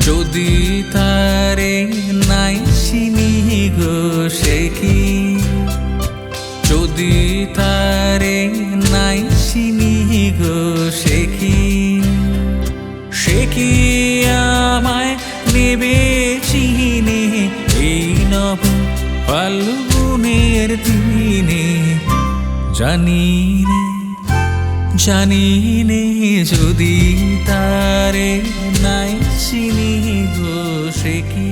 যদি তারে নাই চিনি গো সে কি, যদি তারে নাই চিনি গো সে কি, সে কি আমায় নেবে চিনে এই নব ফাল্গুনের দিনে। জানি নে জানি নে যদি তারে নাই চিনি গো সে কি।